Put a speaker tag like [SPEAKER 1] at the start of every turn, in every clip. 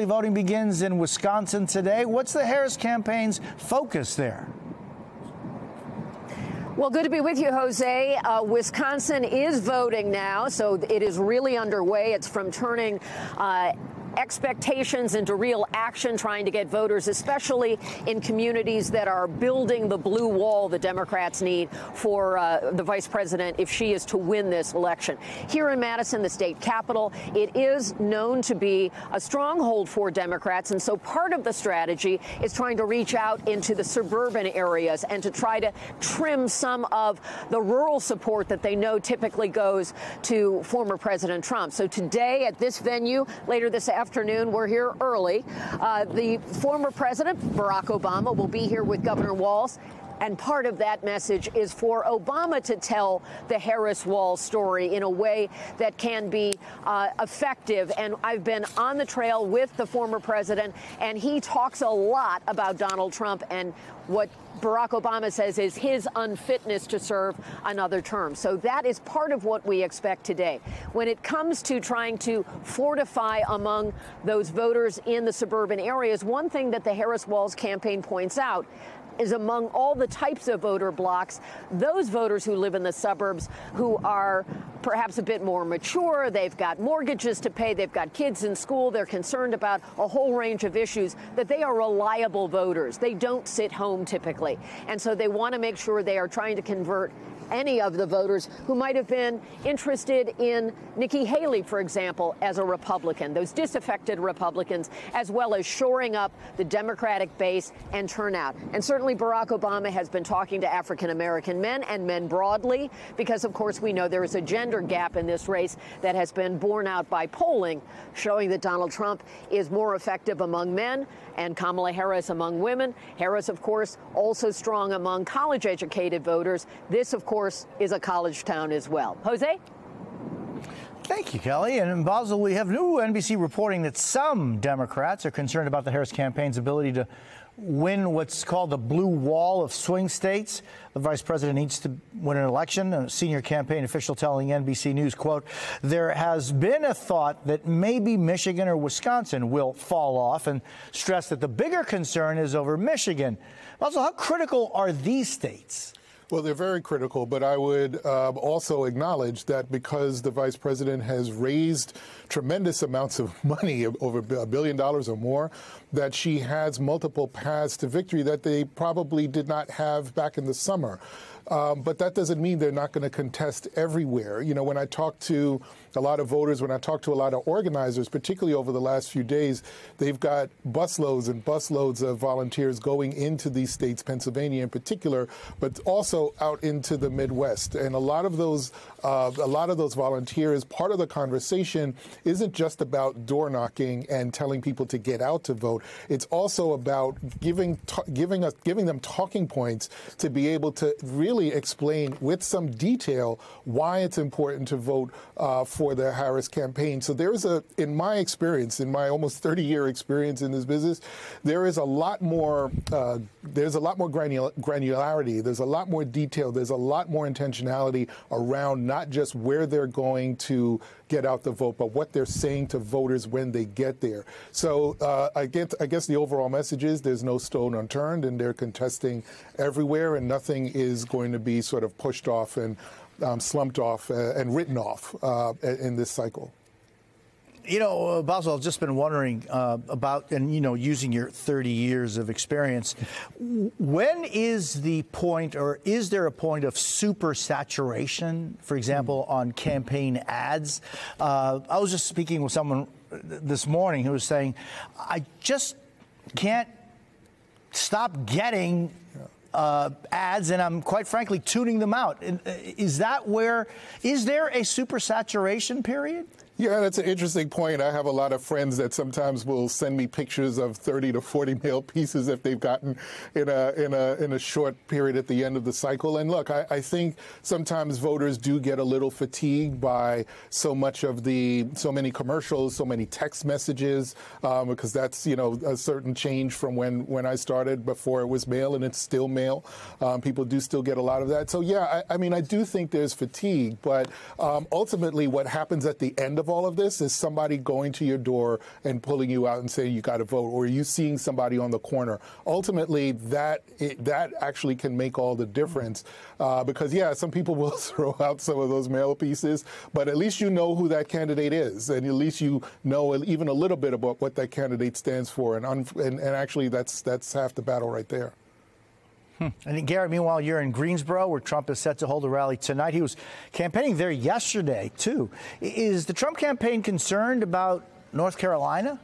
[SPEAKER 1] Voting begins in Wisconsin today. What's the Harris campaign's focus there?
[SPEAKER 2] Well, good to be with you, Jose. Wisconsin is voting now, so it is really underway. It's from turning expectations into real action, trying to get voters, especially in communities that are building the blue wall the Democrats need for the vice president if she is to win this election. Here in Madison, the state capital, it is known to be a stronghold for Democrats, and so part of the strategy is trying to reach out into the suburban areas and to try to trim some of the rural support that they know typically goes to former President Trump. So today at this venue, later this afternoon, we're here early. The former president, Barack Obama, will be here with Governor Walz. And part of that message is for Obama to tell the Harris wall story in a way that can be effective. And I've been on the trail with the former president, and he talks a lot about Donald Trump and what Barack Obama says is his unfitness to serve another term. So that is part of what we expect today. When it comes to trying to fortify among those voters in the suburban areas, one thing that the Harris Walz campaign points out is among all the types of voter blocks, those voters who live in the suburbs who are perhaps a bit more mature, they've got mortgages to pay, they've got kids in school, they're concerned about a whole range of issues, that they are reliable voters. They don't sit home typically. And so they want to make sure they are trying to convert any of the voters who might have been interested in Nikki Haley, for example, as a Republican, those disaffected Republicans, as well as shoring up the Democratic base and turnout. And certainly Barack Obama has been talking to African-American men and men broadly, because, of course, we know there is a gender gap in this race that has been borne out by polling, showing that Donald Trump is more effective among men and Kamala Harris among women. Harris, of course, also strong among college-educated voters. This, of course, is a college town as well. Jose?
[SPEAKER 1] Thank you, Kelly. And in Basil, we have new NBC reporting that some Democrats are concerned about the Harris campaign's ability to win what's called the blue wall of swing states. The vice president needs to win an election. A senior campaign official telling NBC News, quote, there has been a thought that maybe Michigan or Wisconsin will fall off, and stress that the bigger concern is over Michigan. Basil, how critical are these states?
[SPEAKER 3] Well, they're very critical, but I would also acknowledge that because the vice president has raised tremendous amounts of money, over $1 billion or more, that she has multiple paths to victory that they probably did not have back in the summer. But that doesn't mean they're not going to contest everywhere. You know, when I talk to a lot of voters, when I talk to a lot of organizers, particularly over the last few days, they've got busloads and busloads of volunteers going into these states, Pennsylvania in particular, but also out into the Midwest. And a lot of those volunteers, part of the conversation isn't just about door knocking and telling people to get out to vote. It's also about giving them talking points to be able to really explain with some detail why it's important to vote for the Harris campaign. So there is in my experience, in my almost 30-year experience in this business, there is a lot more. There's a lot more granularity. There's a lot more detail. There's a lot more intentionality around not just where they're going to get out the vote, but what they're saying to voters when they get there. So I guess the overall message is there's no stone unturned, and they're contesting everywhere, and nothing is going to be sort of pushed off and slumped off and written off in this cycle.
[SPEAKER 1] You know, Basil, I've just been wondering about, and, you know, using your 30 years of experience, when is the point, or is there a point of super saturation, for example, on campaign ads? I was just speaking with someone this morning who was saying, I just can't stop getting ads, and I'm quite frankly tuning them out. Is there a super saturation period?
[SPEAKER 3] Yeah, that's an interesting point. I have a lot of friends that sometimes will send me pictures of 30 to 40 mail pieces that they've gotten in a short period at the end of the cycle. And look, I think sometimes voters do get a little fatigued by so many commercials, so many text messages, because that's, you know, a certain change from when I started before it was mail, and it's still mail. People do still get a lot of that. So yeah, I mean, I do think there's fatigue, but ultimately what happens at the end of of all of this is somebody going to your door and pulling you out and saying you got to vote, or are you seeing somebody on the corner? Ultimately, that actually can make all the difference because, yeah, some people will throw out some of those mail pieces, but at least you know who that candidate is, and at least you know even a little bit about what that candidate stands for, and actually that's half the battle right there.
[SPEAKER 1] And Garrett, meanwhile, you're in Greensboro, where Trump is set to hold a rally tonight. He was campaigning there yesterday, too. Is the Trump campaign concerned about North Carolina?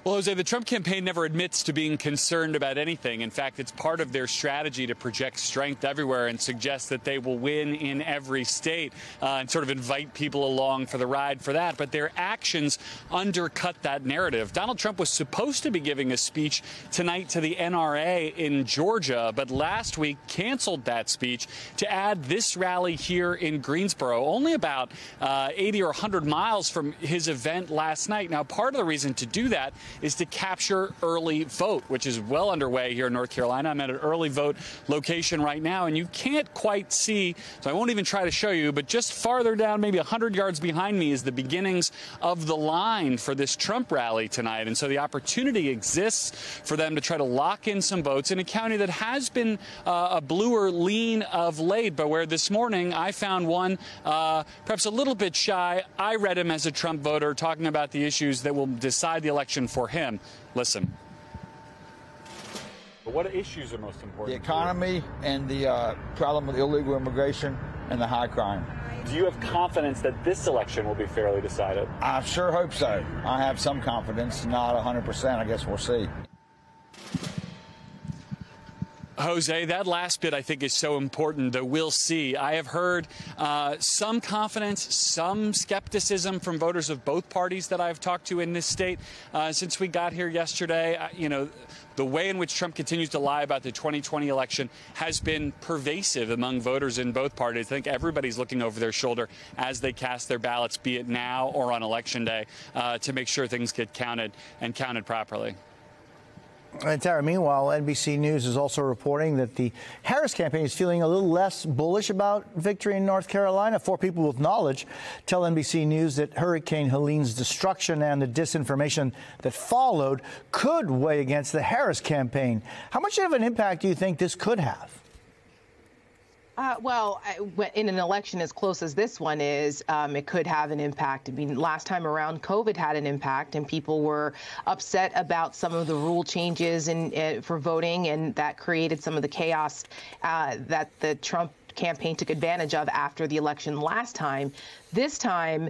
[SPEAKER 4] Well, Jose, the Trump campaign never admits to being concerned about anything. In fact, it's part of their strategy to project strength everywhere and suggest that they will win in every state and sort of invite people along for the ride for that. But their actions undercut that narrative. Donald Trump was supposed to be giving a speech tonight to the NRA in Georgia, but last week canceled that speech to add this rally here in Greensboro, only about 80 or 100 miles from his event last night. Now, part of the reason to do that is to capture early vote, which is well underway here in North Carolina. I'm at an early vote location right now, and you can't quite see, so I won't even try to show you, but just farther down, maybe 100 yards behind me, is the beginnings of the line for this Trump rally tonight. And so the opportunity exists for them to try to lock in some votes in a county that has been a bluer lean of late, but where this morning I found one perhaps a little bit shy. I read him as a Trump voter talking about the issues that will decide the election for him. Listen.
[SPEAKER 5] But what issues are most important?
[SPEAKER 6] The economy and the problem with illegal immigration and the high crime.
[SPEAKER 5] Do you have confidence that this election will be fairly decided?
[SPEAKER 6] I sure hope so. I have some confidence, not 100%. I guess we'll see.
[SPEAKER 4] Jose, that last bit I think is so important, the we'll see. I have heard some confidence, some skepticism from voters of both parties that I've talked to in this state since we got here yesterday. The way in which Trump continues to lie about the 2020 election has been pervasive among voters in both parties. I think everybody's looking over their shoulder as they cast their ballots, be it now or on Election Day, to make sure things get counted and counted properly.
[SPEAKER 1] And Tara, meanwhile, NBC News is also reporting that the Harris campaign is feeling a little less bullish about victory in North Carolina. 4 people with knowledge tell NBC News that Hurricane Helene's destruction and the disinformation that followed could weigh against the Harris campaign. How much of an impact do you think this could have?
[SPEAKER 7] Well, in an election as close as this one is, it could have an impact. I mean, last time around, COVID had an impact, and people were upset about some of the rule changes for voting, and that created some of the chaos that the Trump campaign took advantage of after the election last time. This time,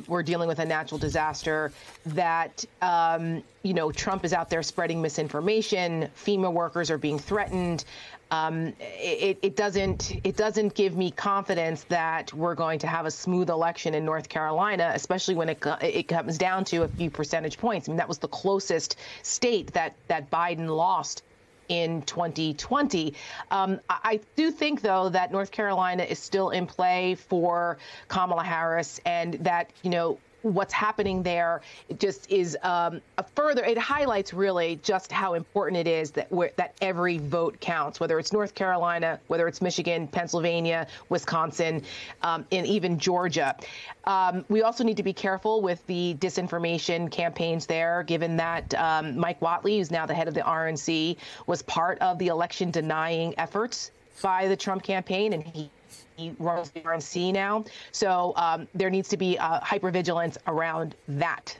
[SPEAKER 7] we're dealing with a natural disaster that, Trump is out there spreading misinformation. FEMA workers are being threatened. It doesn't give me confidence that we're going to have a smooth election in North Carolina, especially when it comes down to a few percentage points. I mean, that was the closest state that Biden lost in 2020. I do think, though, that North Carolina is still in play for Kamala Harris, and that, what's happening there just is it highlights really just how important it is that every vote counts, whether it's North Carolina, whether it's Michigan, Pennsylvania, Wisconsin, and even Georgia. We also need to be careful with the disinformation campaigns there, given that Mike Whatley, who's now the head of the RNC, was part of the election denying efforts by the Trump campaign, and he runs the RNC now. So there needs to be hypervigilance around that.